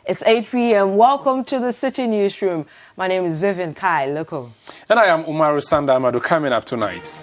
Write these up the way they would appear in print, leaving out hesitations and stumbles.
It's 8 p.m. Welcome to the Citi Newsroom. My name is Vivian Lokko. And I am Umaru, Sanda, Amadu. Coming up tonight.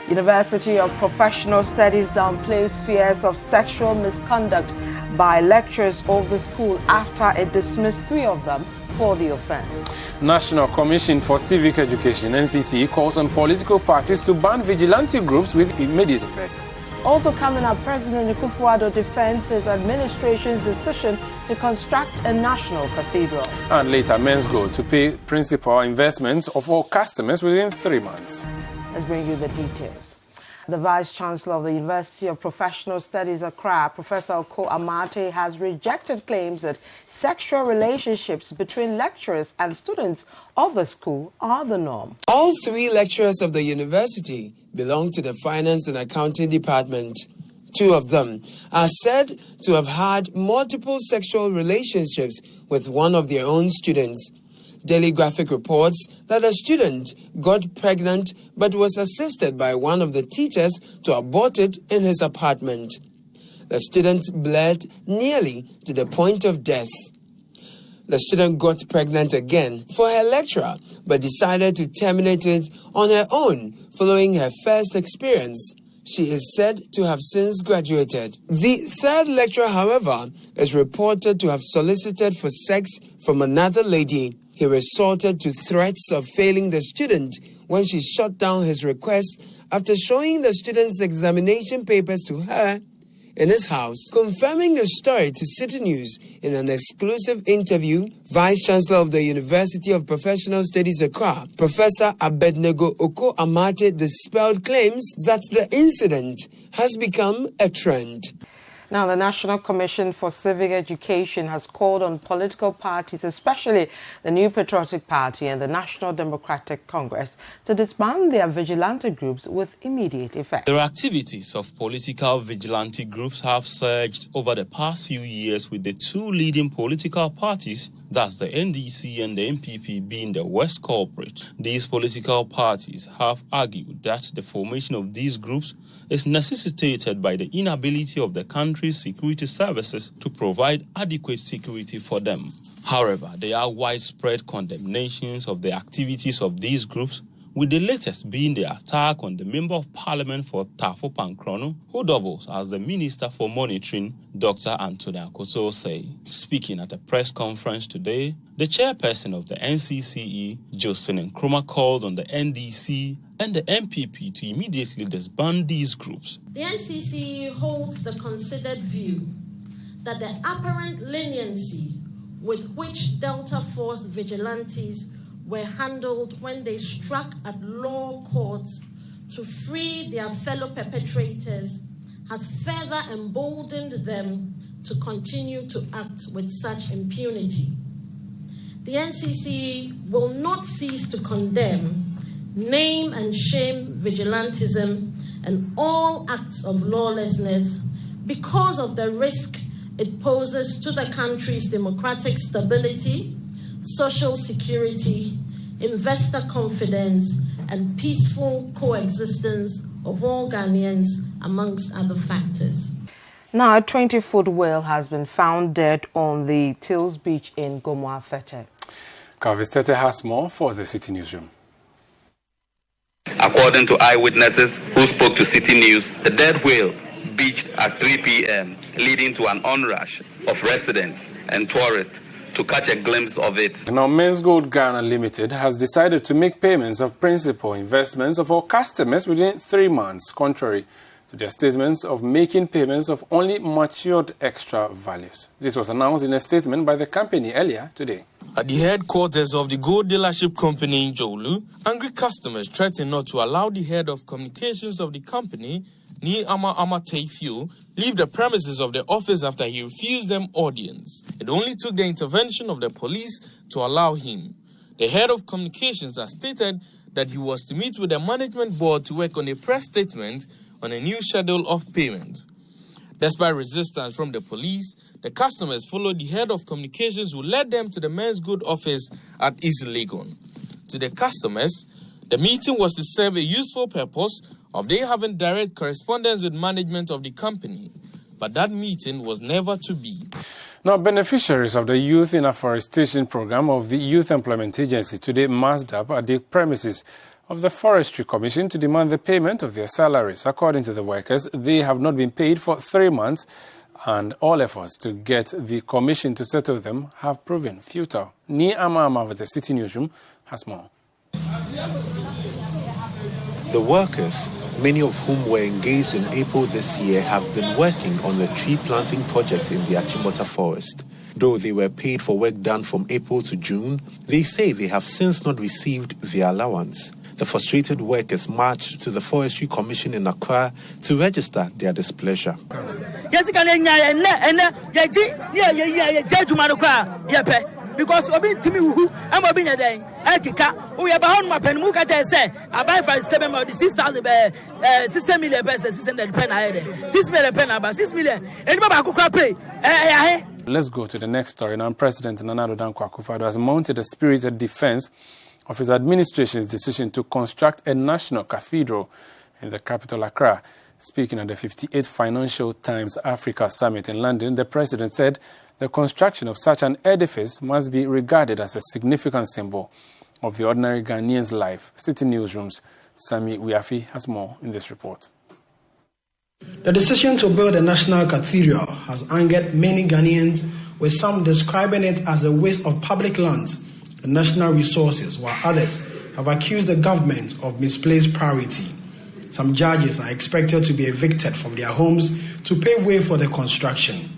University of Professional Studies downplays fears of sexual misconduct by lecturers of the school after it dismissed 3 of them for the offence. National Commission for Civic Education, NCCE, calls on political parties to ban vigilante groups with immediate effect. Also coming up, President Akufo-Addo defends his administration's decision to construct a national cathedral. And later, Menzgold to pay principal investments of all customers within 3 months. Let's bring you the details. The Vice-Chancellor of the University of Professional Studies, Accra, Professor Amadu, has rejected claims that sexual relationships between lecturers and students of the school are the norm. All 3 lecturers of the university belong to the Finance and Accounting Department. 2 of them are said to have had multiple sexual relationships with one of their own students. Daily Graphic reports that a student got pregnant but was assisted by one of the teachers to abort it in his apartment. The student bled nearly to the point of death. The student got pregnant again for her lecturer but decided to terminate it on her own following her first experience. She is said to have since graduated. The 3rd lecturer, however, is reported to have solicited for sex from another lady. He resorted to threats of failing the student when she shut down his request after showing the student's examination papers to her in his house. Confirming the story to Citi News in an exclusive interview, Vice-Chancellor of the University of Professional Studies, Accra, Professor Amadu, dispelled claims that the incident has become a trend. Now, the National Commission for Civic Education has called on political parties, especially the New Patriotic Party and the National Democratic Congress, to disband their vigilante groups with immediate effect. The activities of political vigilante groups have surged over the past few years, with the 2 leading political parties, that's the NDC and the MPP, being the worst culprit. These political parties have argued that the formation of these groups is necessitated by the inability of the country's security services to provide adequate security for them. However, there are widespread condemnations of the activities of these groups, with the latest being the attack on the Member of Parliament for Tafo Pankrono, who doubles as the Minister for Monitoring, Dr. Anthony Akosose. Speaking at a press conference today, the chairperson of the NCCE, Josephine Nkrumah, called on the NDC and the MPP to immediately disband these groups. The NCCE holds the considered view that the apparent leniency with which Delta Force vigilantes were handled when they struck at law courts to free their fellow perpetrators has further emboldened them to continue to act with such impunity. The NCCE will not cease to condemn, name and shame vigilantism and all acts of lawlessness because of the risk it poses to the country's democratic stability, social security, investor confidence, and peaceful coexistence of all Ghanaians, amongst other factors. Now, a 20-foot whale has been found dead on the Tills Beach in Gomoa-Fete. Calvis Tete has more for the Citi Newsroom. According to eyewitnesses who spoke to Citi News, the dead whale beached at 3 p.m., leading to an onrush of residents and tourists to catch a glimpse of it. Now, Menzgold Ghana Limited has decided to make payments of principal investments of all customers within 3 months, contrary to their statements of making payments of only matured extra values. This was announced in a statement by the company earlier today. At the headquarters of the gold dealership company in Jolu, angry customers threatened not to allow the head of communications of the company, Ni Ama Teifio, leave the premises of the office after he refused them audience. It only took the intervention of the police to allow him. The head of communications has stated that he was to meet with the management board to work on a press statement on a new schedule of payment. Despite resistance from the police, the customers followed the head of communications, who led them to the Menzgold office at East Legon. To the customers, the meeting was to serve a useful purpose of they having direct correspondence with management of the company. But that meeting was never to be. Now, beneficiaries of the Youth in Afforestation Program of the Youth Employment Agency today massed up at the premises of the Forestry Commission to demand the payment of their salaries. According to the workers, they have not been paid for 3 months, and all efforts to get the commission to settle them have proven futile. Ni Amama with the Citi Newsroom has more. The workers, many of whom were engaged in April this year, have been working on the tree planting project in the Achimbota forest. Though they were paid for work done from April to June, they say they have since not received their allowance. The frustrated workers marched to the Forestry Commission in Accra to register their displeasure. Because obi timi hu am obi nyeden ekika we ba hon mapen mu ka say I buy for scheme of the 6 million pesos 600 pen ahead 6 million pen about 6 million anybody ba akukra pay Let's go to the next story. Now, President Nana Addo Akufo-Addo has mounted a spirited defense of his administration's decision to construct a national cathedral in the capital Accra. Speaking at the 58th Financial Times Africa Summit in London, the president said the construction of such an edifice must be regarded as a significant symbol of the ordinary Ghanaian's life. Citi Newsroom's Sami Wiafi has more in this report. The decision to build a national cathedral has angered many Ghanaians, with some describing it as a waste of public lands and national resources, while others have accused the government of misplaced priority. Some judges are expected to be evicted from their homes to pave way for the construction.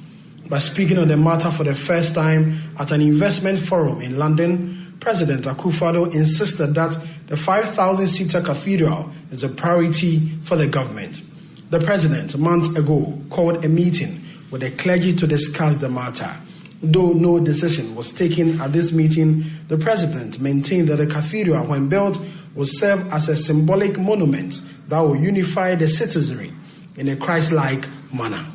By speaking on the matter for the first time at an investment forum in London, President Akufo-Addo insisted that the 5,000-seater cathedral is a priority for the government. The president, months ago, called a meeting with the clergy to discuss the matter. Though no decision was taken at this meeting, the president maintained that the cathedral, when built, will serve as a symbolic monument that will unify the citizenry in a Christ-like manner.